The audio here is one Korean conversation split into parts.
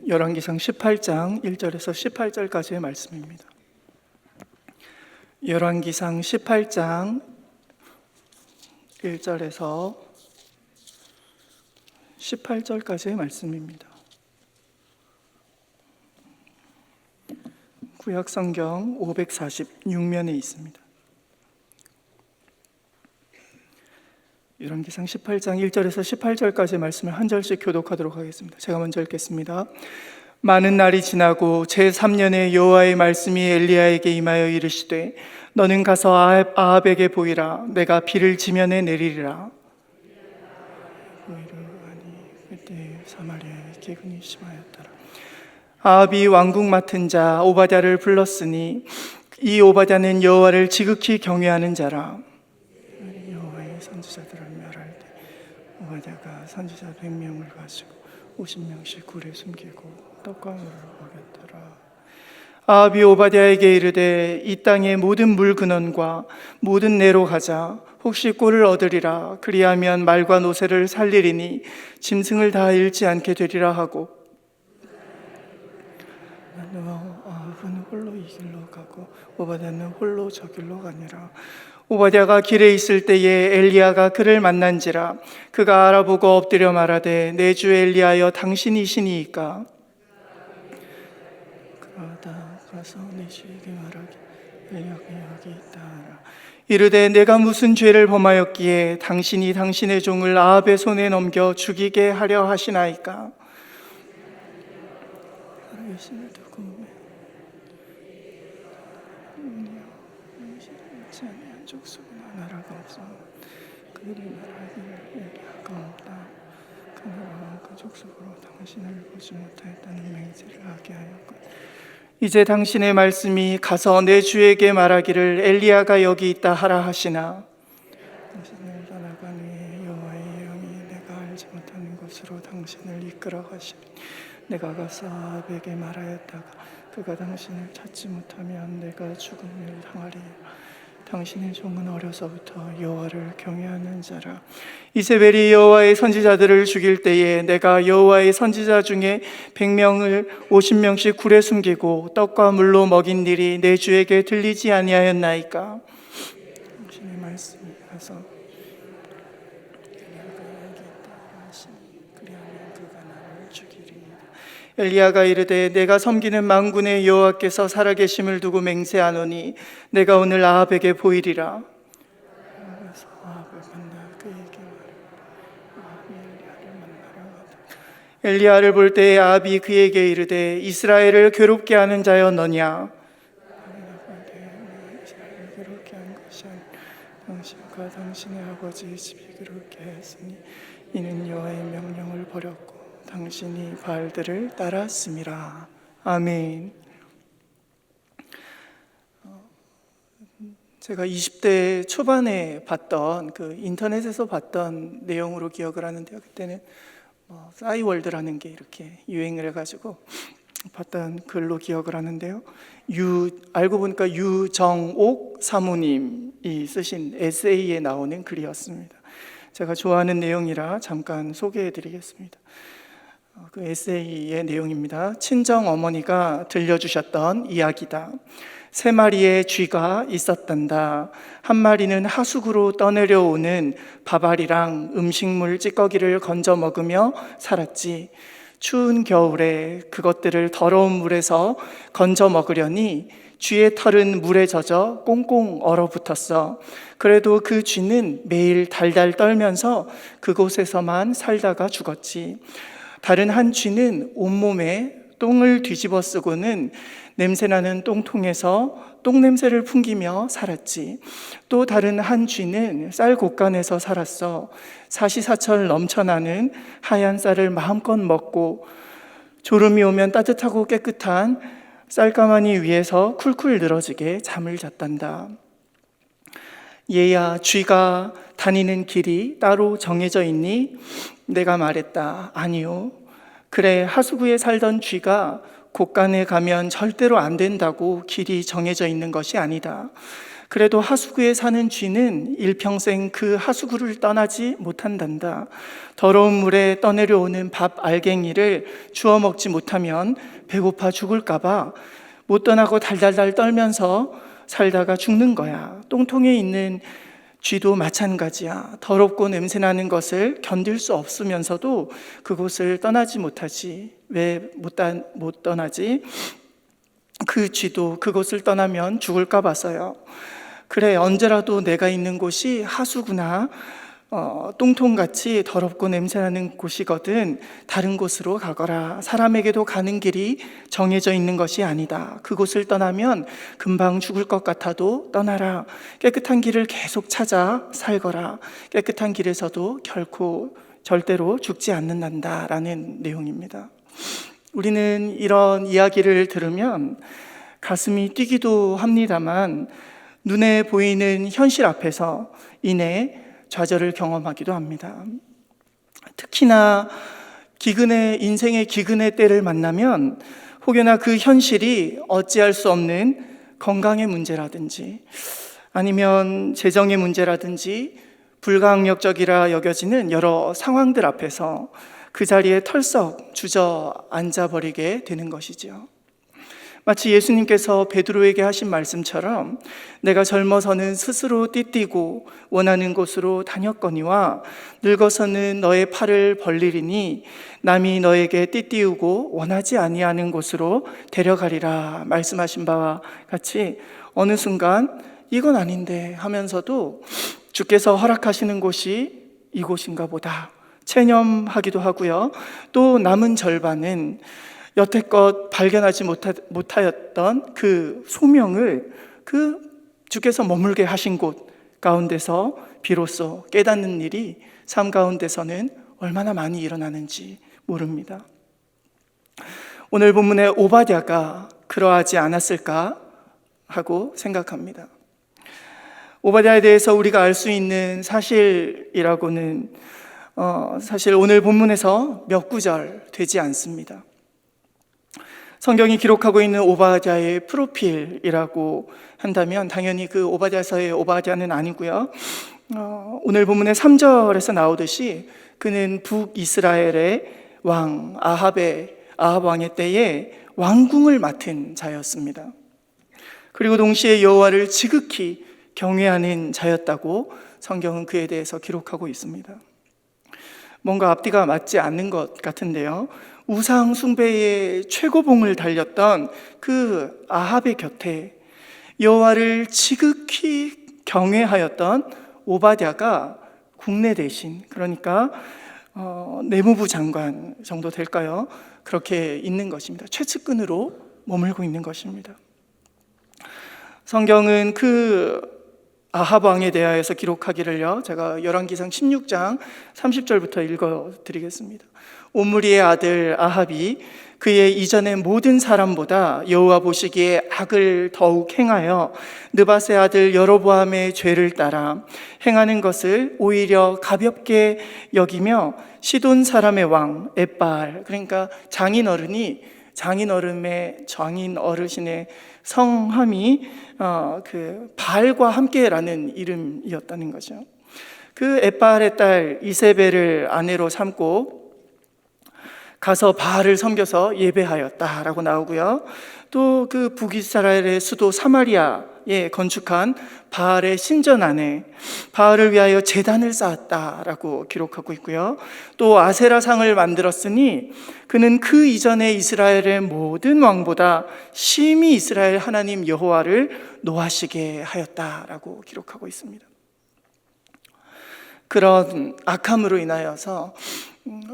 열왕기상 18장 1절에서 18절까지의 말씀입니다. 열왕기상 18장 1절에서 18절까지의 말씀입니다. 구약성경 546면에 있습니다. 열왕기상 18장 1절에서 18절까지의 말씀을 한 절씩 교독하도록 하겠습니다. 제가 먼저 읽겠습니다. 많은 날이 지나고 제3년에 여호와의 말씀이 엘리야에게 임하여 이르시되 너는 가서 아합에게 보이라. 내가 비를 지면에 내리리라. 그때 사마리아에 기근이 심하였더라. 아합이 왕궁 맡은 자 오바댜를 불렀으니 이 오바댜는 여호와를 지극히 경외하는 자라. 여호와의 선지자들을 멸할 때 오바댜가 선지자 100명을 가지고 50명씩 굴에 숨기고 떡과 물을 먹였더라. 아합이 오바댜에게 이르되 이 땅의 모든 물 근원과 모든 내로 가자. 혹시 꼴을 얻으리라. 그리하면 말과 노새를 살리리니 짐승을 다 잃지 않게 되리라 하고 아합은 홀로 이 길로 가고 오바댜는 홀로 저 길로 가니라. 오바댜가 길에 있을 때에 엘리야가 그를 만난지라. 그가 알아보고 엎드려 말하되 내 주 엘리야여 당신이시니이까. 그가 가서 내 주에게 말하기 엘리야가 여기 있다 하라. 이르되 내가 무슨 죄를 범하였기에 당신이 당신의 종을 아합의 손에 넘겨 죽이게 하려 하시나이까. 살아계심을 두고 족속은 나라가 없어. 그들이 말하기를 엘리야가 없다. 그 나라와 그 족속으로 당신을 보지 못하였다는 맹세를 하게 하였고 이제 당신의 말씀이 가서 내 주에게 말하기를 엘리야가 여기 있다 하라 하시나. 당신을 떠나간 후에 여호와의 영이 내가 알지 못하는 곳으로 당신을 이끌어 가시니 내가 가서 아합에게 말하였다가 그가 당신을 찾지 못하면 내가 죽음을 당하리라. 당신의 종은 어려서부터 여호와를 경외하는 자라. 이세벨이 여호와의 선지자들을 죽일 때에 내가 여호와의 선지자 중에 100명을 50명씩 굴에 숨기고 떡과 물로 먹인 일이 내 주에게 들리지 아니하였나이까. 당신의 말씀이 가서 그리하면 그가 나를 죽이리이다. 엘리야가 이르되 내가 섬기는 만군의 여호와께서 살아계심을 두고 맹세하노니 내가 오늘 아합에게 보이리라. 그래서 아합을 만나 그에게 아합이 엘리야를 만나러 가더라. 엘리야를 볼 때에 아합이 그에게 이르되 이스라엘을 괴롭게 하는 자여 너냐. 이스라엘을 괴롭게 한 것이 아니라 당신과 당신의 아버지의 집이 괴롭게 하였으니 이는 여호와의 명령을 버렸고 당신이 바알들을 따랐음이라. 아멘. 제가 20대 초반에 봤던 인터넷에서 봤던 내용으로 기억을 하는데요. 그때는 싸이월드라는 게 이렇게 유행을 해가지고 봤던 글로 기억을 하는데요. 알고 보니까 유정옥 사모님이 쓰신 에세이에 나오는 글이었습니다. 제가 좋아하는 내용이라 잠깐 소개해드리겠습니다. 그 에세이의 내용입니다. 친정 어머니가 들려주셨던 이야기다. 3마리의 쥐가 있었단다. 한 마리는 하수구로 떠내려오는 밥알이랑 음식물 찌꺼기를 건져 먹으며 살았지. 추운 겨울에 그것들을 더러운 물에서 건져 먹으려니 쥐의 털은 물에 젖어 꽁꽁 얼어붙었어. 그래도 그 쥐는 매일 달달 떨면서 그곳에서만 살다가 죽었지. 다른 한 쥐는 온몸에 똥을 뒤집어 쓰고는 냄새나는 똥통에서 똥냄새를 풍기며 살았지. 또 다른 한 쥐는 쌀 곡간에서 살았어. 사시사철 넘쳐나는 하얀 쌀을 마음껏 먹고 졸음이 오면 따뜻하고 깨끗한 쌀가마니 위에서 쿨쿨 늘어지게 잠을 잤단다. 얘야, 쥐가 다니는 길이 따로 정해져 있니? 내가 말했다. 아니요. 그래, 하수구에 살던 쥐가 곳간에 가면 절대로 안 된다고 길이 정해져 있는 것이 아니다. 그래도 하수구에 사는 쥐는 일평생 그 하수구를 떠나지 못한단다. 더러운 물에 떠내려오는 밥 알갱이를 주워 먹지 못하면 배고파 죽을까봐 못 떠나고 달달달 떨면서 살다가 죽는 거야. 똥통에 있는 쥐도 마찬가지야. 더럽고 냄새나는 것을 견딜 수 없으면서도 그곳을 떠나지 못하지. 왜 못 떠나지? 그 쥐도 그곳을 떠나면 죽을까 봐서요. 그래, 언제라도 내가 있는 곳이 하수구나 똥통같이 더럽고 냄새나는 곳이거든 다른 곳으로 가거라. 사람에게도 가는 길이 정해져 있는 것이 아니다. 그곳을 떠나면 금방 죽을 것 같아도 떠나라. 깨끗한 길을 계속 찾아 살거라. 깨끗한 길에서도 결코 절대로 죽지 않는단다 라는 내용입니다. 우리는 이런 이야기를 들으면 가슴이 뛰기도 합니다만 눈에 보이는 현실 앞에서 이내 좌절을 경험하기도 합니다. 특히나 인생의 기근의 때를 만나면 혹여나 그 현실이 어찌할 수 없는 건강의 문제라든지 아니면 재정의 문제라든지 불가항력적이라 여겨지는 여러 상황들 앞에서 그 자리에 털썩 주저앉아 버리게 되는 것이죠. 마치 예수님께서 베드로에게 하신 말씀처럼 내가 젊어서는 스스로 띠띠고 원하는 곳으로 다녔거니와 늙어서는 너의 팔을 벌리리니 남이 너에게 띠띠우고 원하지 아니하는 곳으로 데려가리라 말씀하신 바와 같이 어느 순간 이건 아닌데 하면서도 주께서 허락하시는 곳이 이곳인가 보다 체념하기도 하고요. 또 남은 절반은 여태껏 발견하지 못하였던 그 소명을 그 주께서 머물게 하신 곳 가운데서 비로소 깨닫는 일이 삶 가운데서는 얼마나 많이 일어나는지 모릅니다. 오늘 본문의 오바댜가 그러하지 않았을까 하고 생각합니다. 오바댜에 대해서 우리가 알 수 있는 사실이라고는 사실 오늘 본문에서 몇 구절 되지 않습니다. 성경이 기록하고 있는 오바댜의 프로필이라고 한다면 당연히 그 오바댜서의 오바댜는 아니고요. 오늘 본문의 3절에서 나오듯이 그는 북이스라엘의 왕 아합 왕의 때에 왕궁을 맡은 자였습니다. 그리고 동시에 여호와를 지극히 경외하는 자였다고 성경은 그에 대해서 기록하고 있습니다. 뭔가 앞뒤가 맞지 않는 것 같은데요. 우상 숭배의 최고봉을 달렸던 그 아합의 곁에 여호와를 지극히 경외하였던 오바댜가 국내 대신, 그러니까 내무부 장관 정도 될까요? 그렇게 있는 것입니다. 최측근으로 머물고 있는 것입니다. 성경은 그 아합 왕에 대하여서 기록하기를요, 제가 열왕기상 16장 30절부터 읽어드리겠습니다. 옴므리의 아들 아합이 그의 이전의 모든 사람보다 여호와 보시기에 악을 더욱 행하여 느밧의 아들 여로보암의 죄를 따라 행하는 것을 오히려 가볍게 여기며 시돈 사람의 왕 엣바알, 그러니까 장인어른의 장인어르신의 성함이 그 바알과 함께라는 이름이었다는 거죠. 그 엣바알의 딸 이세벨을 아내로 삼고 가서 바알을 섬겨서 예배하였다라고 나오고요. 또 그 북이스라엘의 수도 사마리아에 건축한 바알의 신전 안에 바알을 위하여 제단을 쌓았다라고 기록하고 있고요. 또 아세라상을 만들었으니 그는 그 이전에 이스라엘의 모든 왕보다 심히 이스라엘 하나님 여호와를 노하시게 하였다라고 기록하고 있습니다. 그런 악함으로 인하여서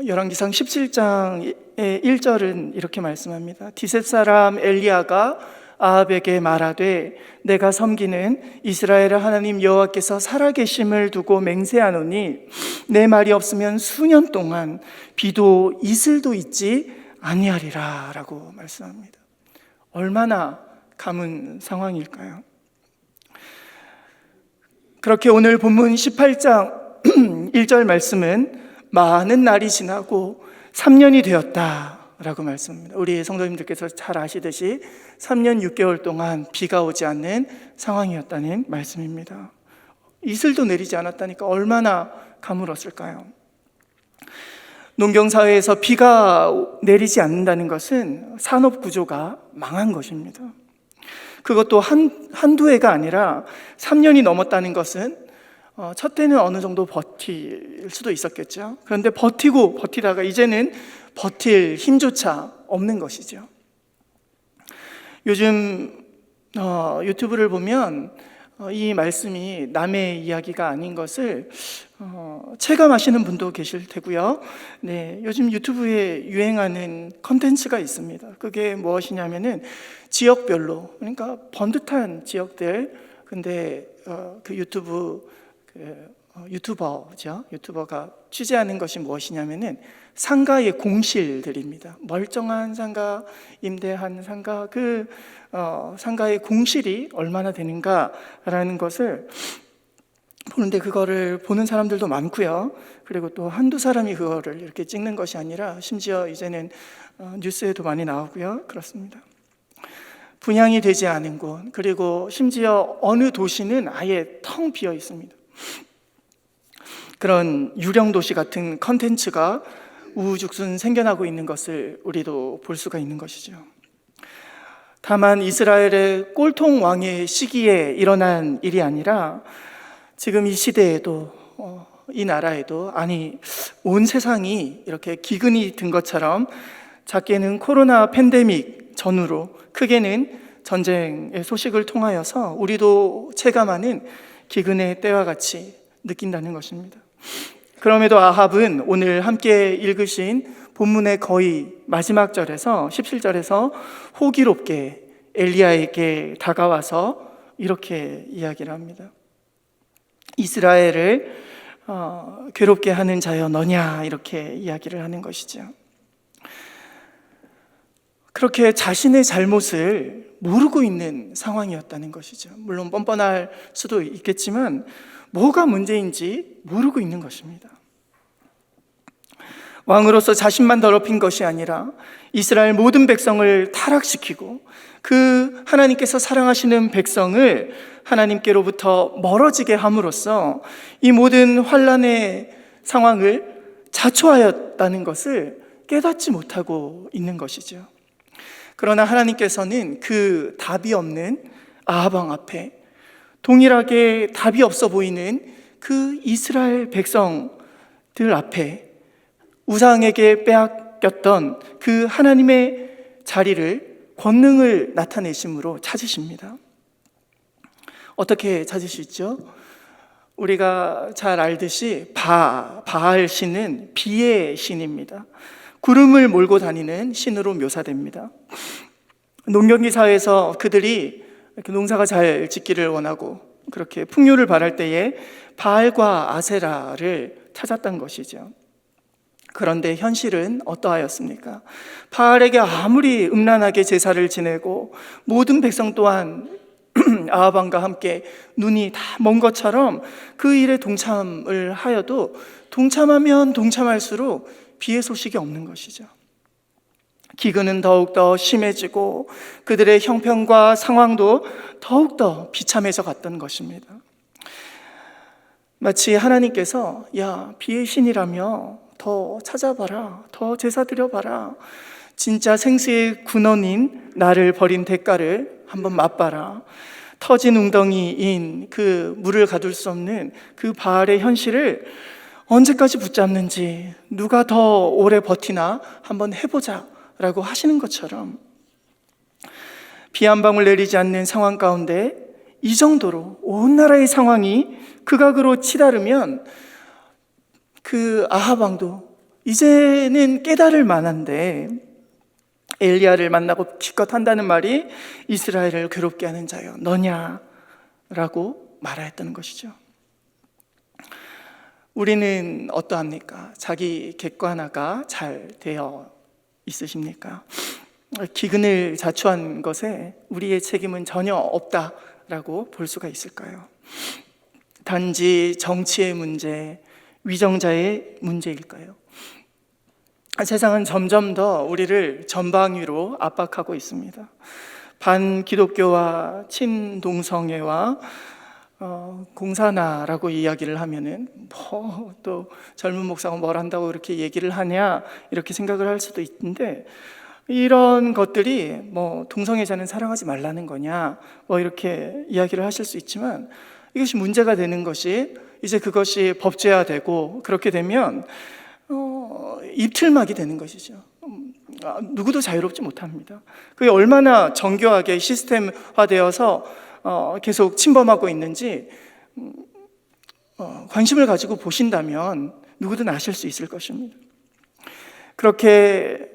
열왕기상 17장의 1절은 이렇게 말씀합니다. 디셉 사람 엘리야가 아합에게 말하되 내가 섬기는 이스라엘의 하나님 여호와께서 살아계심을 두고 맹세하노니 내 말이 없으면 수년 동안 비도 이슬도 있지 아니하리라 라고 말씀합니다. 얼마나 가문 상황일까요? 그렇게 오늘 본문 18장 1절 말씀은 많은 날이 지나고 3년이 되었다 라고 말씀합니다. 우리 성도님들께서 잘 아시듯이 3년 6개월 동안 비가 오지 않는 상황이었다는 말씀입니다. 이슬도 내리지 않았다니까 얼마나 가물었을까요? 농경사회에서 비가 내리지 않는다는 것은 산업 구조가 망한 것입니다. 그것도 한두 해가 아니라 3년이 넘었다는 것은 첫 때는 어느 정도 버틸 수도 있었겠죠. 그런데 버티다가 이제는 버틸 힘조차 없는 것이죠. 요즘 유튜브를 보면 이 말씀이 남의 이야기가 아닌 것을 체감하시는 분도 계실 테고요. 네, 요즘 유튜브에 유행하는 컨텐츠가 있습니다. 그게 무엇이냐면은 지역별로, 그러니까 번듯한 지역들, 근데 그 유튜버가 취재하는 것이 무엇이냐면은 상가의 공실들입니다. 멀쩡한 상가, 임대한 상가, 상가의 공실이 얼마나 되는가라는 것을 보는데, 그거를 보는 사람들도 많고요. 그리고 또 한두 사람이 그거를 이렇게 찍는 것이 아니라 심지어 이제는 뉴스에도 많이 나오고요. 그렇습니다. 분양이 되지 않은 곳, 그리고 심지어 어느 도시는 아예 텅 비어 있습니다. 그런 유령 도시 같은 컨텐츠가 우후죽순 생겨나고 있는 것을 우리도 볼 수가 있는 것이죠. 다만 이스라엘의 꼴통 왕의 시기에 일어난 일이 아니라 지금 이 시대에도, 이 나라에도, 아니 온 세상이 이렇게 기근이 든 것처럼 작게는 코로나 팬데믹 전후로, 크게는 전쟁의 소식을 통하여서 우리도 체감하는 기근의 때와 같이 느낀다는 것입니다. 그럼에도 아합은 오늘 함께 읽으신 본문의 거의 마지막 절에서 17절에서 호기롭게 엘리야에게 다가와서 이렇게 이야기를 합니다. 이스라엘을 괴롭게 하는 자여 너냐, 이렇게 이야기를 하는 것이죠. 그렇게 자신의 잘못을 모르고 있는 상황이었다는 것이죠. 물론 뻔뻔할 수도 있겠지만 뭐가 문제인지 모르고 있는 것입니다. 왕으로서 자신만 더럽힌 것이 아니라 이스라엘 모든 백성을 타락시키고 그 하나님께서 사랑하시는 백성을 하나님께로부터 멀어지게 함으로써 이 모든 환난의 상황을 자초하였다는 것을 깨닫지 못하고 있는 것이죠. 그러나 하나님께서는 그 답이 없는 아합 왕 앞에, 동일하게 답이 없어 보이는 그 이스라엘 백성들 앞에 우상에게 빼앗겼던 그 하나님의 자리를, 권능을 나타내심으로 찾으십니다. 어떻게 찾으시죠? 우리가 잘 알듯이 바알 신은 비의 신입니다. 구름을 몰고 다니는 신으로 묘사됩니다. 농경기사에서 그들이 이렇게 농사가 잘 짓기를 원하고 그렇게 풍요를 바랄 때에 바알과 아세라를 찾았던 것이죠. 그런데 현실은 어떠하였습니까? 바알에게 아무리 음란하게 제사를 지내고 모든 백성 또한 아합 왕과 함께 눈이 다 먼 것처럼 그 일에 동참을 하여도 동참하면 동참할수록 비의 소식이 없는 것이죠. 기근은 더욱더 심해지고 그들의 형편과 상황도 더욱더 비참해져 갔던 것입니다. 마치 하나님께서 야, 비의 신이라며 더 찾아봐라, 더 제사 드려봐라, 진짜 생수의 근원인 나를 버린 대가를 한번 맛봐라, 터진 웅덩이인 그 물을 가둘 수 없는 그 바알의 현실을 언제까지 붙잡는지, 누가 더 오래 버티나 한번 해보자 라고 하시는 것처럼 비 한 방울 내리지 않는 상황 가운데 이 정도로 온 나라의 상황이 극악으로 치달으면 그 아합 왕도 이제는 깨달을 만한데 엘리야를 만나고 기껏 한다는 말이 이스라엘을 괴롭게 하는 자여 너냐라고 말하였다는 것이죠. 우리는 어떠합니까? 자기 객관화가 잘 되어 있으십니까? 기근을 자초한 것에 우리의 책임은 전혀 없다라고 볼 수가 있을까요? 단지 정치의 문제, 위정자의 문제일까요? 세상은 점점 더 우리를 전방위로 압박하고 있습니다. 반기독교와 친동성애와 공산화라고 이야기를 하면은 또 젊은 목사가 뭘 한다고 이렇게 얘기를 하냐 이렇게 생각을 할 수도 있는데, 이런 것들이 동성애자는 사랑하지 말라는 거냐 이렇게 이야기를 하실 수 있지만, 이것이 문제가 되는 것이 이제 그것이 법제화되고 그렇게 되면 입틀막이 되는 것이죠. 누구도 자유롭지 못합니다. 그게 얼마나 정교하게 시스템화되어서 계속 침범하고 있는지 관심을 가지고 보신다면 누구든 아실 수 있을 것입니다. 그렇게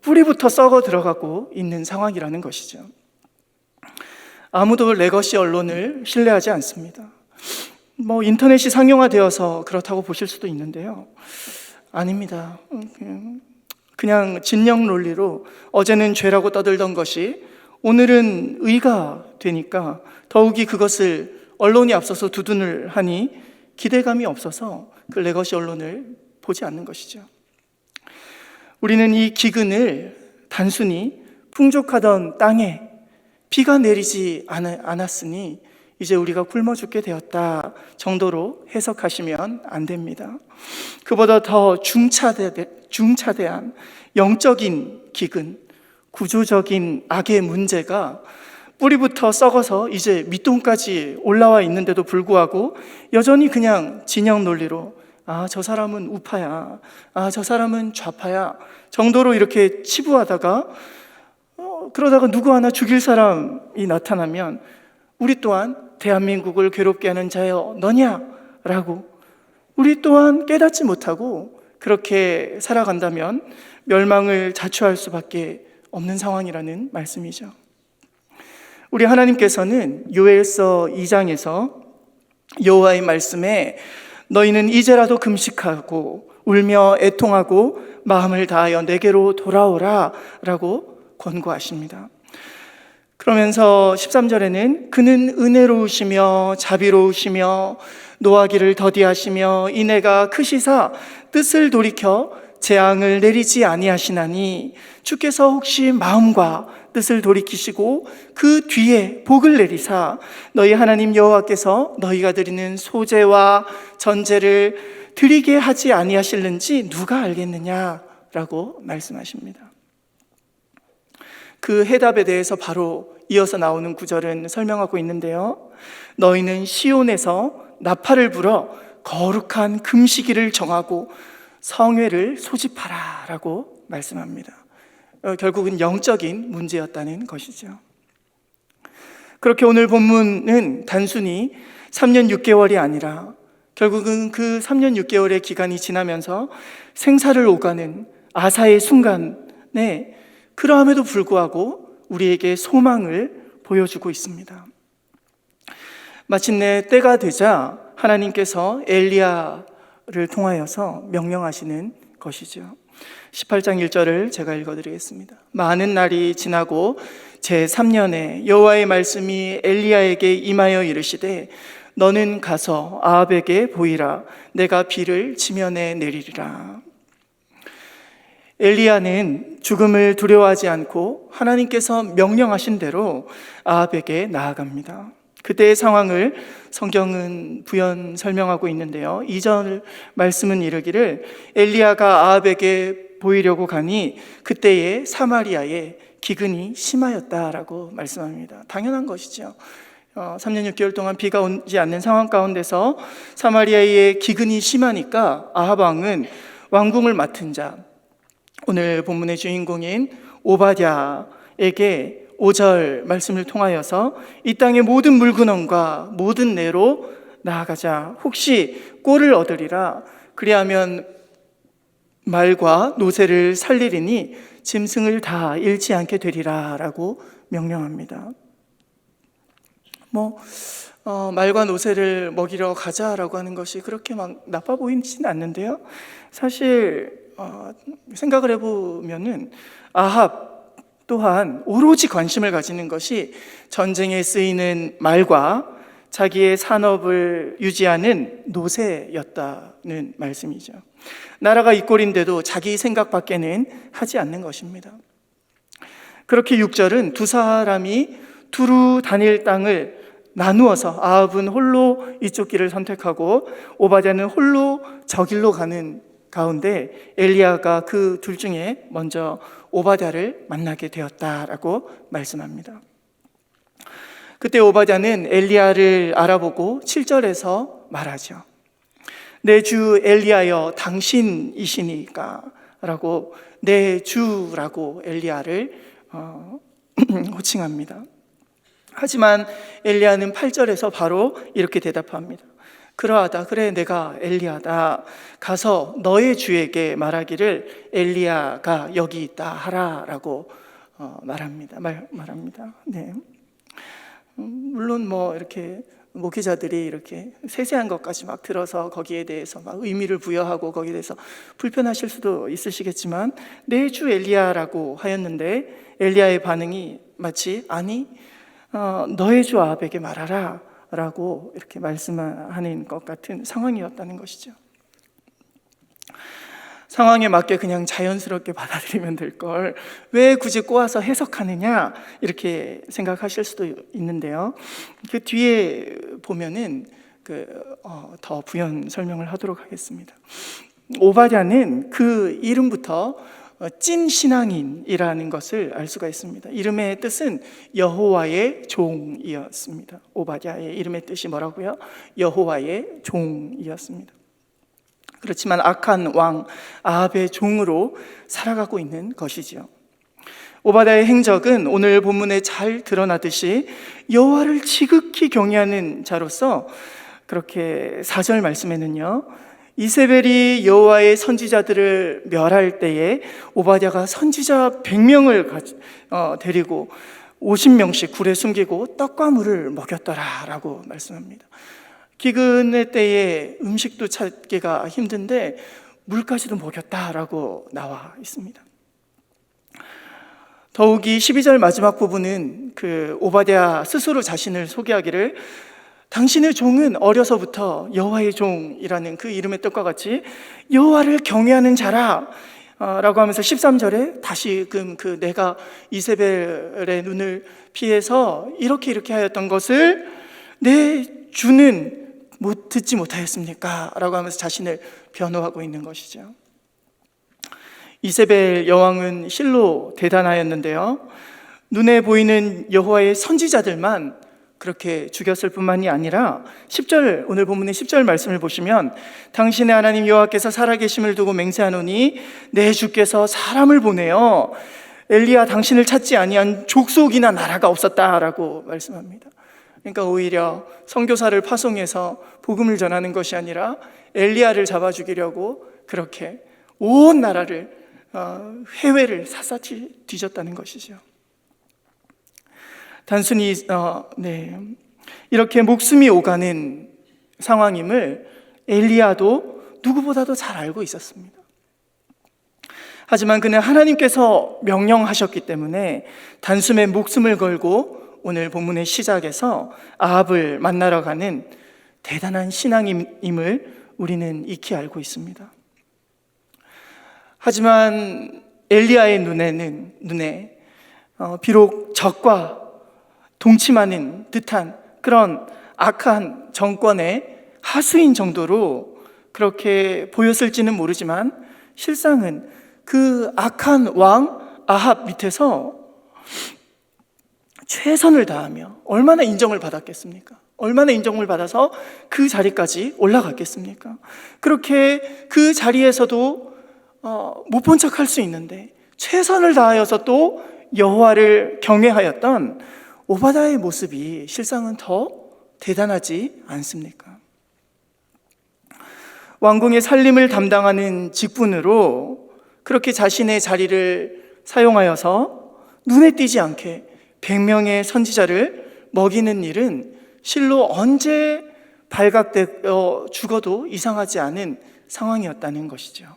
뿌리부터 썩어 들어가고 있는 상황이라는 것이죠. 아무도 레거시 언론을 신뢰하지 않습니다. 인터넷이 상용화되어서 그렇다고 보실 수도 있는데요, 아닙니다. 그냥 진영 논리로 어제는 죄라고 떠들던 것이 오늘은 의가 되니까 더욱이 그것을 언론이 앞서서 두둔을 하니 기대감이 없어서 그 레거시 언론을 보지 않는 것이죠. 우리는 이 기근을 단순히 풍족하던 땅에 비가 내리지 않았으니 이제 우리가 굶어 죽게 되었다 정도로 해석하시면 안 됩니다. 그보다 더 중차대한 영적인 기근, 구조적인 악의 문제가 뿌리부터 썩어서 이제 밑동까지 올라와 있는데도 불구하고 여전히 그냥 진영 논리로 저 사람은 우파야, 저 사람은 좌파야 정도로 이렇게 치부하다가 그러다가 누구 하나 죽일 사람이 나타나면 우리 또한 대한민국을 괴롭게 하는 자여 너냐? 라고 우리 또한 깨닫지 못하고 그렇게 살아간다면 멸망을 자초할 수밖에 없는 상황이라는 말씀이죠. 우리 하나님께서는 요엘서 2장에서 여호와의 말씀에 너희는 이제라도 금식하고 울며 애통하고 마음을 다하여 내게로 돌아오라 라고 권고하십니다. 그러면서 13절에는 그는 은혜로우시며 자비로우시며 노하기를 더디하시며 인애가 크시사 뜻을 돌이켜 재앙을 내리지 아니하시나니 주께서 혹시 마음과 뜻을 돌이키시고 그 뒤에 복을 내리사 너희 하나님 여호와께서 너희가 드리는 소제와 전제를 드리게 하지 아니하실는지 누가 알겠느냐라고 말씀하십니다. 그 해답에 대해서 바로 이어서 나오는 구절은 설명하고 있는데요, 너희는 시온에서 나팔을 불어 거룩한 금식일을 정하고 성회를 소집하라 라고 말씀합니다. 결국은 영적인 문제였다는 것이죠. 그렇게 오늘 본문은 단순히 3년 6개월이 아니라 결국은 그 3년 6개월의 기간이 지나면서 생사를 오가는 아사의 순간에 그러함에도 불구하고 우리에게 소망을 보여주고 있습니다. 마침내 때가 되자 하나님께서 엘리야를 통하여서 명령하시는 것이죠. 18장 1절을 제가 읽어드리겠습니다. 많은 날이 지나고 제3년에 여호와의 말씀이 엘리야에게 임하여 이르시되 너는 가서 아합에게 보이라. 내가 비를 지면에 내리리라. 엘리야는 죽음을 두려워하지 않고 하나님께서 명령하신 대로 아합에게 나아갑니다. 그때의 상황을 성경은 부연 설명하고 있는데요, 2절 말씀은 이르기를 엘리야가 아합에게 보이려고 가니 그때에 사마리아에 기근이 심하였다라고 말씀합니다. 당연한 것이죠. 3년 6개월 동안 비가 오지 않는 상황 가운데서 사마리아에 기근이 심하니까 아합 왕은 왕궁을 맡은 자, 오늘 본문의 주인공인 오바댜에게 5절 말씀을 통하여서 이 땅의 모든 물근원과 모든 내로 나아가자. 혹시 꼴을 얻으리라. 그리하면 말과 노새를 살리리니 짐승을 다 잃지 않게 되리라 라고 명령합니다. 말과 노새를 먹이러 가자라고 하는 것이 그렇게 막 나빠 보이지는 않는데요, 사실 생각을 해보면은 아합 또한 오로지 관심을 가지는 것이 전쟁에 쓰이는 말과 자기의 산업을 유지하는 노새였다는 말씀이죠. 나라가 이 꼴인데도 자기 생각밖에는 하지 않는 것입니다. 그렇게 6절은 두 사람이 두루 다닐 땅을 나누어서 아합은 홀로 이쪽 길을 선택하고 오바댜는 홀로 저 길로 가는 가운데 엘리야가 그 둘 중에 먼저 오바댜를 만나게 되었다라고 말씀합니다. 그때 오바댜는 엘리야를 알아보고 7절에서 말하죠. 내 주 엘리야여 당신이시니까 라고, 내 주라고 엘리야를 호칭합니다. 하지만 엘리야는 8절에서 바로 이렇게 대답합니다. 그러하다, 그래 내가 엘리야다. 가서 너의 주에게 말하기를 엘리야가 여기 있다 하라라고 말합니다. 네. 물론 뭐 이렇게 목회자들이 이렇게 세세한 것까지 막 들어서 거기에 대해서 막 의미를 부여하고 거기에 대해서 불편하실 수도 있으시겠지만 내 주 엘리야라고 하였는데 엘리야의 반응이 마치 아니 너의 주 아합에게 말하라 라고 이렇게 말씀하는 것 같은 상황이었다는 것이죠. 상황에 맞게 그냥 자연스럽게 받아들이면 될 걸 왜 굳이 꼬아서 해석하느냐 이렇게 생각하실 수도 있는데요. 그 뒤에 보면은 더 부연 설명을 하도록 하겠습니다. 오바댜는 그 이름부터 찐 신앙인이라는 것을 알 수가 있습니다. 이름의 뜻은 여호와의 종이었습니다. 오바댜의 이름의 뜻이 뭐라고요? 여호와의 종이었습니다. 그렇지만 악한 왕 아합의 종으로 살아가고 있는 것이지요. 오바댜의 행적은 오늘 본문에 잘 드러나듯이 여호와를 지극히 경외하는 자로서 그렇게 4절 말씀에는요, 이세벨이 여호와의 선지자들을 멸할 때에 오바댜가 선지자 100명을 데리고 50명씩 굴에 숨기고 떡과 물을 먹였더라라고 말씀합니다. 기근의 때에 음식도 찾기가 힘든데 물까지도 먹였다라고 나와 있습니다. 더욱이 12절 마지막 부분은 그 오바댜 스스로 자신을 소개하기를 당신의 종은 어려서부터 여호와의 종이라는 그 이름의 뜻과 같이 여호와를 경외하는 자라 라고 하면서 13절에 다시금 그 내가 이세벨의 눈을 피해서 이렇게 하였던 것을 내 주는 듣지 못하였습니까? 라고 하면서 자신을 변호하고 있는 것이죠. 이세벨 여왕은 실로 대단하였는데요, 눈에 보이는 여호와의 선지자들만 그렇게 죽였을 뿐만이 아니라 10절, 오늘 본문의 10절 말씀을 보시면 당신의 하나님 여호와께서 살아계심을 두고 맹세하노니 내 주께서 사람을 보내어 엘리야 당신을 찾지 아니한 족속이나 나라가 없었다라고 말씀합니다. 그러니까 오히려 선교사를 파송해서 복음을 전하는 것이 아니라 엘리야를 잡아 죽이려고 그렇게 온 나라를 회회를 샅샅이 뒤졌다는 것이죠. 단순히 이렇게 목숨이 오가는 상황임을 엘리야도 누구보다도 잘 알고 있었습니다. 하지만 그는 하나님께서 명령하셨기 때문에 단숨에 목숨을 걸고 오늘 본문의 시작에서 아합을 만나러 가는 대단한 신앙임을 우리는 익히 알고 있습니다. 하지만 엘리야의 눈에 비록 적과 동침하는 듯한 그런 악한 정권의 하수인 정도로 그렇게 보였을지는 모르지만 실상은 그 악한 왕 아합 밑에서 최선을 다하며 얼마나 인정을 받았겠습니까? 얼마나 인정을 받아서 그 자리까지 올라갔겠습니까? 그렇게 그 자리에서도 못 본 척할 수 있는데 최선을 다하여서 또 여호와를 경외하였던 오바댜의 모습이 실상은 더 대단하지 않습니까? 왕궁의 살림을 담당하는 직분으로 그렇게 자신의 자리를 사용하여서 눈에 띄지 않게 100명의 선지자를 먹이는 일은 실로 언제 발각되어 죽어도 이상하지 않은 상황이었다는 것이죠.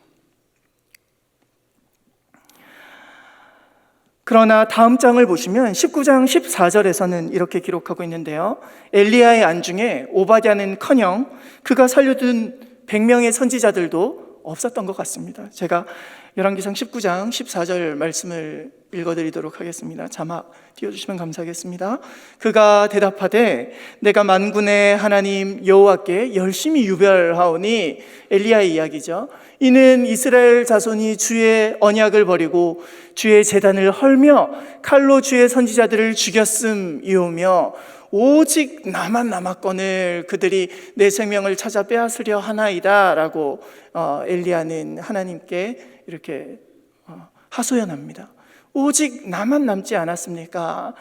그러나 다음 장을 보시면 19장 14절에서는 이렇게 기록하고 있는데요. 엘리야의 안중에 오바댜는커녕 그가 살려둔 100명의 선지자들도 없었던 것 같습니다. 제가 열왕기상 19장 14절 말씀을 읽어드리도록 하겠습니다. 자막 띄워주시면 감사하겠습니다. 그가 대답하되 내가 만군의 하나님 여호와께 열심히 유별하오니, 엘리야의 이야기죠. 이는 이스라엘 자손이 주의 언약을 버리고 주의 제단을 헐며 칼로 주의 선지자들을 죽였음이오며 오직 나만 남았거늘 그들이 내 생명을 찾아 빼앗으려 하나이다 라고 엘리야는 하나님께 이렇게 하소연합니다. 오직 나만 남지 않았습니까?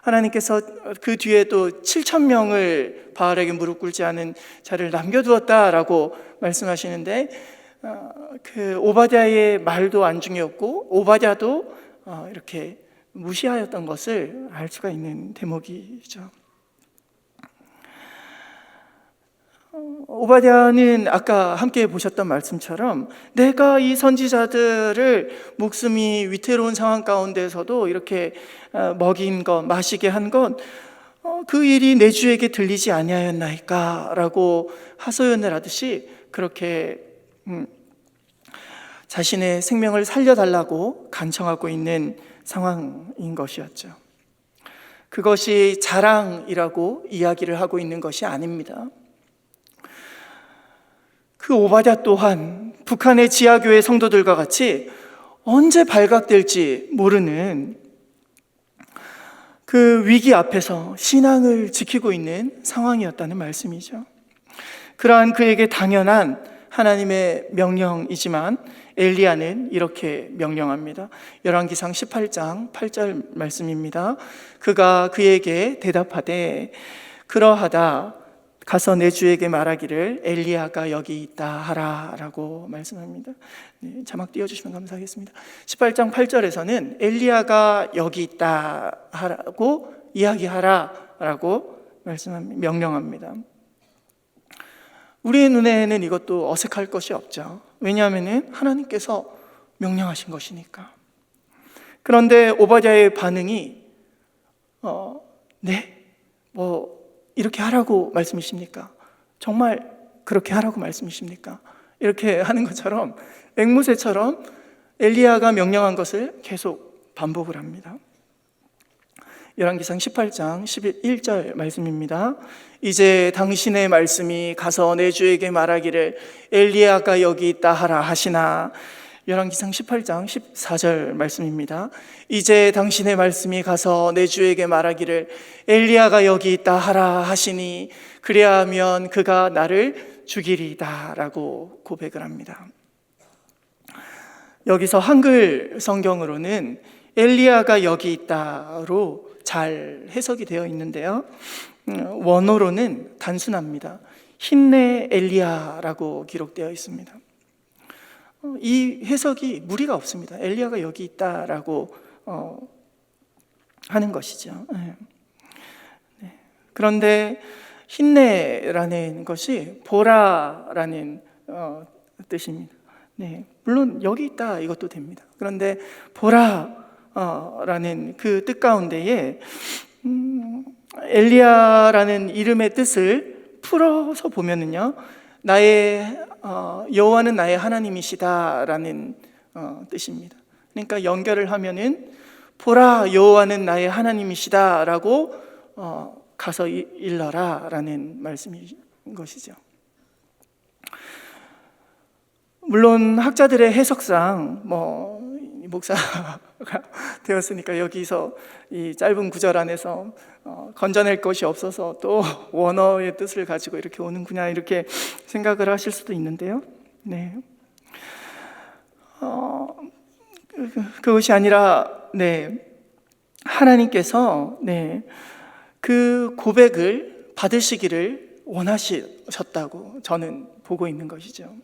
하나님께서 그 뒤에 또 7,000명을 바알에게 무릎 꿇지 않은 자를 남겨두었다라고 말씀하시는데, 그 오바댜의 말도 안중이었고 오바댜도 이렇게 무시하였던 것을 알 수가 있는 대목이죠. 오바댜는 아까 함께 보셨던 말씀처럼 내가 이 선지자들을 목숨이 위태로운 상황 가운데서도 이렇게 먹인 것, 마시게 한 것, 그 일이 내 주에게 들리지 아니하였나이까 라고 하소연을 하듯이 그렇게 자신의 생명을 살려달라고 간청하고 있는 상황인 것이었죠. 그것이 자랑이라고 이야기를 하고 있는 것이 아닙니다. 그 오바댜 또한 북한의 지하교회 성도들과 같이 언제 발각될지 모르는 그 위기 앞에서 신앙을 지키고 있는 상황이었다는 말씀이죠. 그러한 그에게 당연한 하나님의 명령이지만 엘리야는 이렇게 명령합니다. 열왕기상 18장 8절 말씀입니다. 그가 그에게 대답하되 그러하다 가서 내 주에게 말하기를 엘리야가 여기 있다 하라 라고 말씀합니다. 네, 자막 띄워주시면 감사하겠습니다. 18장 8절에서는 엘리야가 여기 있다 하라고 이야기하라 라고 명령합니다. 우리의 눈에는 이것도 어색할 것이 없죠. 왜냐하면 하나님께서 명령하신 것이니까. 그런데 오바댜의 반응이 네? 이렇게 하라고 말씀이십니까? 정말 그렇게 하라고 말씀이십니까? 이렇게 하는 것처럼 앵무새처럼 엘리야가 명령한 것을 계속 반복을 합니다. 열왕기상 18장 11절 말씀입니다. 이제 당신의 말씀이 가서 내 주에게 말하기를 엘리야가 여기 있다 하라 하시나. 열왕기상 18장 14절 말씀입니다. 이제 당신의 말씀이 가서 내 주에게 말하기를 엘리야가 여기 있다 하라 하시니 그래야 하면 그가 나를 죽이리다 라고 고백을 합니다. 여기서 한글 성경으로는 엘리야가 여기 있다로 잘 해석이 되어 있는데요, 원어로는 단순합니다. 힘내 엘리야라고 기록되어 있습니다. 이 해석이 무리가 없습니다. 엘리야가 여기 있다라고 하는 것이죠. 네. 그런데 힘내라는 것이 보라라는 뜻입니다. 네. 물론 여기 있다 이것도 됩니다. 그런데 보라라는 그 뜻 가운데에 엘리야라는 이름의 뜻을 풀어서 보면은요, 나의 여호와는 나의 하나님이시다라는 뜻입니다. 그러니까 연결을 하면은 보라 여호와는 나의 하나님이시다라고 가서 일러라라는 말씀인 것이죠. 물론 학자들의 해석상 목사가 되었으니까 여기서 이 짧은 구절 안에서 건져낼 것이 없어서 또 원어의 뜻을 가지고 이렇게 오는구나 이렇게 생각을 하실 수도 있는데요. 네. 그것이 아니라 하나님께서 그 고백을 받으시기를 원하셨다고 저는 보고 있는 것이죠.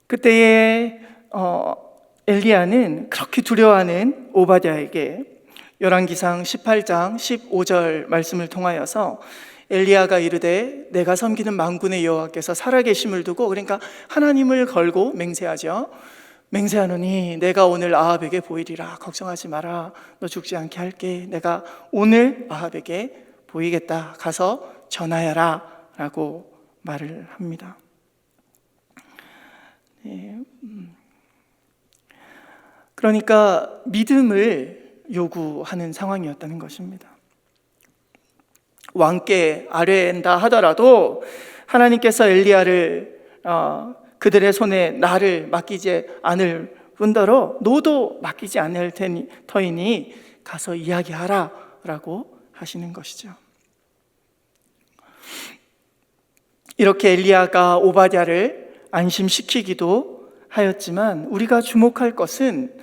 그때에 엘리야는 그렇게 두려워하는 오바댜에게 열왕기상 18장 15절 말씀을 통하여서 엘리야가 이르되 내가 섬기는 만군의 여호와께서 살아계심을 두고, 그러니까 하나님을 걸고 맹세하죠. 맹세하노니 내가 오늘 아합에게 보이리라. 걱정하지 마라. 너 죽지 않게 할게. 내가 오늘 아합에게 보이겠다. 가서 전하여라 라고 말을 합니다. 네. 그러니까 믿음을 요구하는 상황이었다는 것입니다. 왕께 아뢰인다 하더라도 하나님께서 엘리야를 그들의 손에 나를 맡기지 않을 뿐더러 너도 맡기지 않을 터이니 가서 이야기하라 라고 하시는 것이죠. 이렇게 엘리야가 오바댜를 안심시키기도 하였지만 우리가 주목할 것은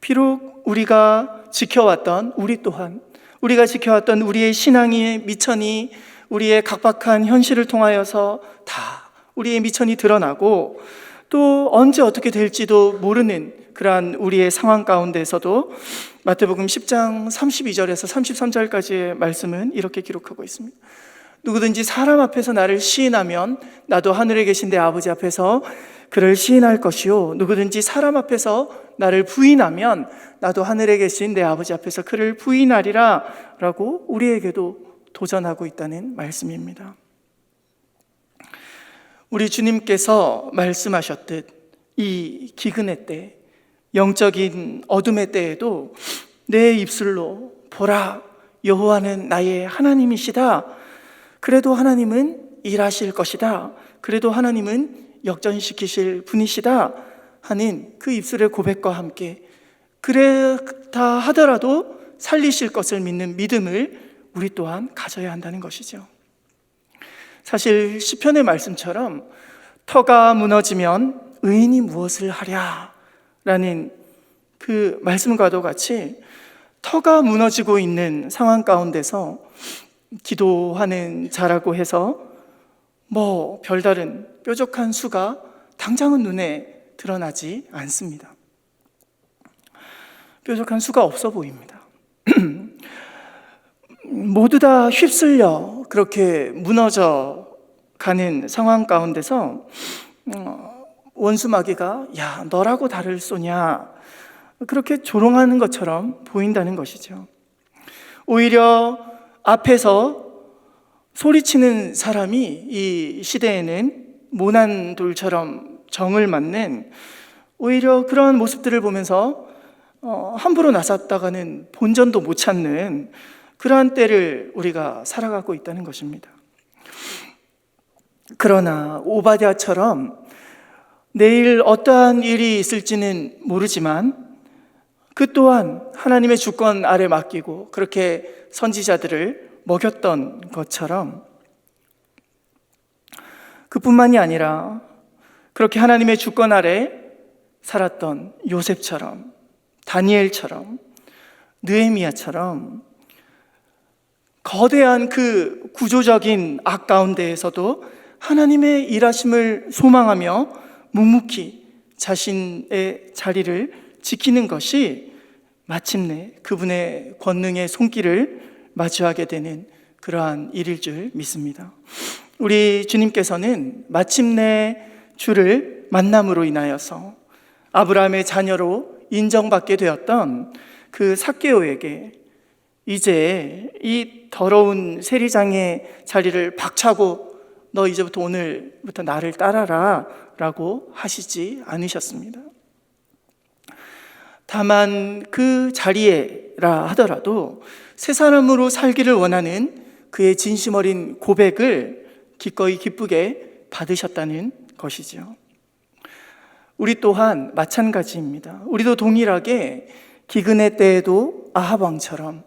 비록 우리가 지켜왔던 우리 또한 우리가 지켜왔던 우리의 신앙의 미천이 우리의 각박한 현실을 통하여서 다 우리의 미천이 드러나고 또 언제 어떻게 될지도 모르는 그러한 우리의 상황 가운데서도 마태복음 10장 32절에서 33절까지의 말씀은 이렇게 기록하고 있습니다. 누구든지 사람 앞에서 나를 시인하면 나도 하늘에 계신 내 아버지 앞에서 그를 시인할 것이요 누구든지 사람 앞에서 나를 부인하면 나도 하늘에 계신 내 아버지 앞에서 그를 부인하리라 라고 우리에게도 도전하고 있다는 말씀입니다. 우리 주님께서 말씀하셨듯 이 기근의 때, 영적인 어둠의 때에도 내 입술로 보라 여호와는 나의 하나님이시다, 그래도 하나님은 일하실 것이다, 그래도 하나님은 역전시키실 분이시다 하는 그 입술의 고백과 함께 그렇다 하더라도 살리실 것을 믿는 믿음을 우리 또한 가져야 한다는 것이죠. 사실 시편의 말씀처럼 터가 무너지면 의인이 무엇을 하랴 라는 그 말씀과도 같이 터가 무너지고 있는 상황 가운데서 기도하는 자라고 해서 뭐 별다른 뾰족한 수가 당장은 눈에 드러나지 않습니다. 뾰족한 수가 없어 보입니다. 모두 다 휩쓸려 그렇게 무너져 가는 상황 가운데서 원수 마귀가 야 너라고 달을 쏘냐 그렇게 조롱하는 것처럼 보인다는 것이죠. 오히려 앞에서 소리치는 사람이 이 시대에는 모난 돌처럼 정을 맞는, 오히려 그런 모습들을 보면서 함부로 나섰다가는 본전도 못 찾는 그러한 때를 우리가 살아가고 있다는 것입니다. 그러나 오바댜처럼 내일 어떠한 일이 있을지는 모르지만 그 또한 하나님의 주권 아래 맡기고 그렇게 선지자들을 먹였던 것처럼 그뿐만이 아니라 그렇게 하나님의 주권 아래 살았던 요셉처럼, 다니엘처럼, 느헤미야처럼 거대한 그 구조적인 악 가운데에서도 하나님의 일하심을 소망하며 묵묵히 자신의 자리를 지키는 것이 마침내 그분의 권능의 손길을 마주하게 되는 그러한 일일 줄 믿습니다. 우리 주님께서는 마침내 주를 만남으로 인하여서 아브라함의 자녀로 인정받게 되었던 그 삭개오에게 이제 이 더러운 세리장의 자리를 박차고 너 이제부터 오늘부터 나를 따라라 라고 하시지 않으셨습니다. 다만 그 자리에라 하더라도 새 사람으로 살기를 원하는 그의 진심 어린 고백을 기꺼이 기쁘게 받으셨다는 것이죠. 우리 또한 마찬가지입니다. 우리도 동일하게 기근의 때에도 아합 왕처럼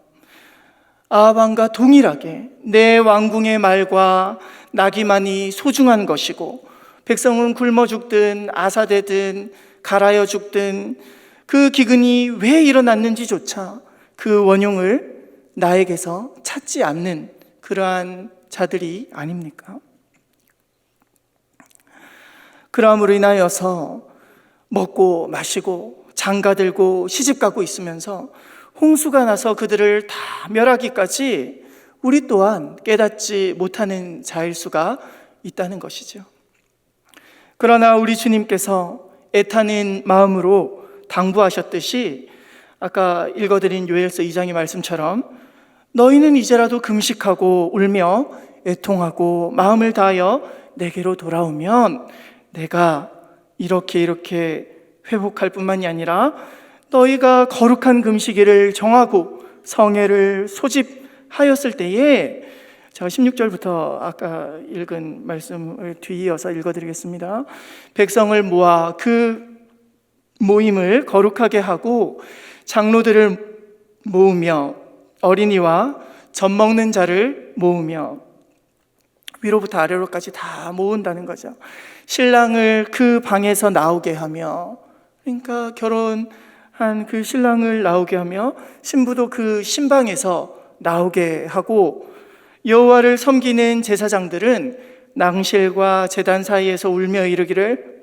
아합 왕과 동일하게 내 왕궁의 말과 나기만이 소중한 것이고 백성은 굶어 죽든 아사되든 갈아여 죽든 그 기근이 왜 일어났는지조차 그 원흉을 나에게서 찾지 않는 그러한 자들이 아닙니까? 그러함으로 인하여서 먹고 마시고 장가들고 시집가고 있으면서 홍수가 나서 그들을 다 멸하기까지 우리 또한 깨닫지 못하는 자일 수가 있다는 것이죠. 그러나 우리 주님께서 애타는 마음으로 당부하셨듯이 아까 읽어드린 요엘서 2장의 말씀처럼 너희는 이제라도 금식하고 울며 애통하고 마음을 다하여 내게로 돌아오면 내가 이렇게 회복할 뿐만이 아니라 너희가 거룩한 금식일을 정하고 성회를 소집하였을 때에, 제가 16절부터 아까 읽은 말씀을 뒤이어서 읽어드리겠습니다. 백성을 모아 그 모임을 거룩하게 하고 장로들을 모으며 어린이와 젖 먹는 자를 모으며, 위로부터 아래로까지 다 모은다는 거죠. 신랑을 그 방에서 나오게 하며, 그러니까 결혼한 그 신랑을 나오게 하며 신부도 그 신방에서 나오게 하고, 여호와를 섬기는 제사장들은 낭실과 제단 사이에서 울며 이르기를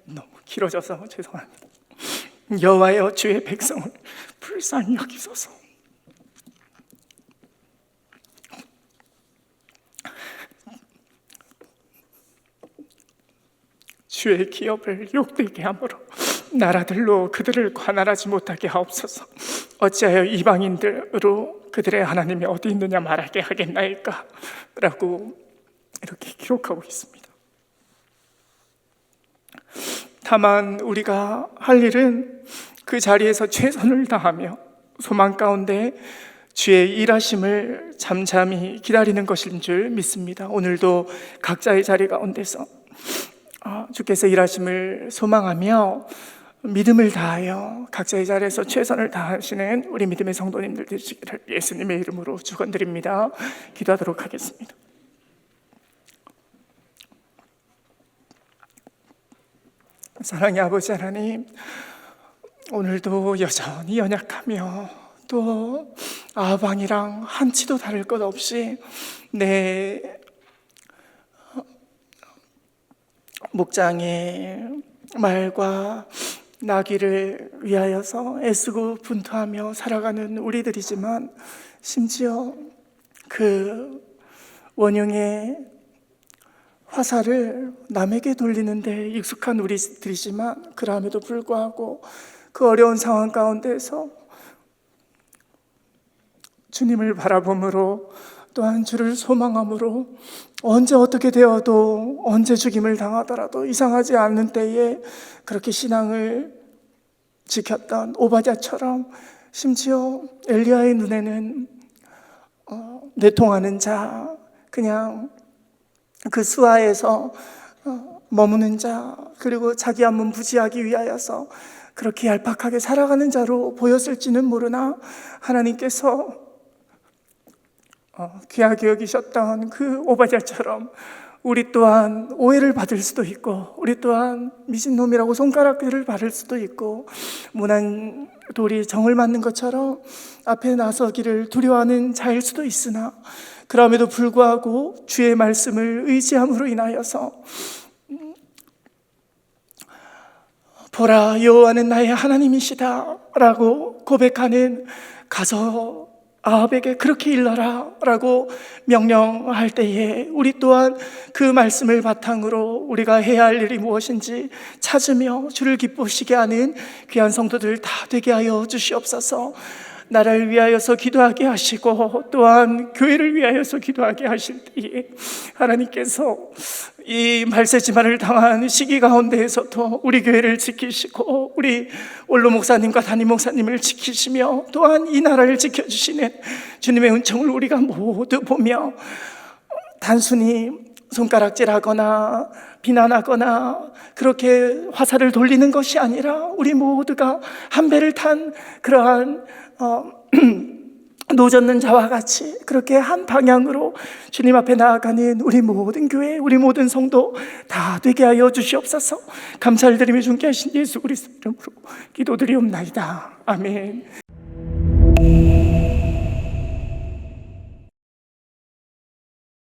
너무 길어져서 죄송합니다. 여호와여, 주의 백성을 불쌍히 여기소서. 주의 기업을 욕되게 함으로 나라들로 그들을 관할하지 못하게 하옵소서. 어찌하여 이방인들로 그들의 하나님이 어디 있느냐 말하게 하겠나이까? 라고 이렇게 기록하고 있습니다. 다만 우리가 할 일은 그 자리에서 최선을 다하며 소망 가운데 주의 일하심을 잠잠히 기다리는 것인 줄 믿습니다. 오늘도 각자의 자리 가운데서 주께서 일하심을 소망하며 믿음을 다하여 각자의 자리에서 최선을 다하시는 우리 믿음의 성도님들 되시기를 예수님의 이름으로 축원드립니다. 기도하도록 하겠습니다. 사랑의 아버지 하나님, 오늘도 여전히 연약하며 또 아방이랑 한치도 다를 것 없이 내 목장의 말과 나귀를 위하여서 애쓰고 분투하며 살아가는 우리들이지만, 심지어 그 원흉의 화살을 남에게 돌리는데 익숙한 우리들이지만, 그럼에도 불구하고 그 어려운 상황 가운데서 주님을 바라봄으로, 또한 주를 소망함으로 언제 어떻게 되어도, 언제 죽임을 당하더라도 이상하지 않는 때에 그렇게 신앙을 지켰던 오바댜처럼, 심지어 엘리야의 눈에는 내통하는 자, 그냥 그 수하에서 머무는 자, 그리고 자기 한문 부지하기 위하여서 그렇게 얄팍하게 살아가는 자로 보였을지는 모르나, 하나님께서 귀하게 여기셨던 그 오바댜처럼 우리 또한 오해를 받을 수도 있고, 우리 또한 미친놈이라고 손가락질을 받을 수도 있고, 무난 돌이 정을 맞는 것처럼 앞에 나서기를 두려워하는 자일 수도 있으나, 그럼에도 불구하고 주의 말씀을 의지함으로 인하여서 보라, 여호와는 나의 하나님이시다 라고 고백하는, 가서 아합에게 그렇게 일러라 라고 명령할 때에 우리 또한 그 말씀을 바탕으로 우리가 해야 할 일이 무엇인지 찾으며 주를 기쁘시게 하는 귀한 성도들 다 되게 하여 주시옵소서. 나라를 위하여서 기도하게 하시고 또한 교회를 위하여서 기도하게 하실 때에 하나님께서 이 말세지만을 당한 시기 가운데에서도 우리 교회를 지키시고 우리 원로 목사님과 담임 목사님을 지키시며 또한 이 나라를 지켜주시는 주님의 은총을 우리가 모두 보며, 단순히 손가락질하거나 비난하거나 그렇게 화살을 돌리는 것이 아니라 우리 모두가 한 배를 탄 그러한 노젓는 자와 같이 그렇게 한 방향으로 주님 앞에 나아가는 우리 모든 교회, 우리 모든 성도 다 되게 하여 주시옵소서. 감사를 드리며 존귀하신 예수 그리스도 이름으로 기도드리옵나이다. 아멘.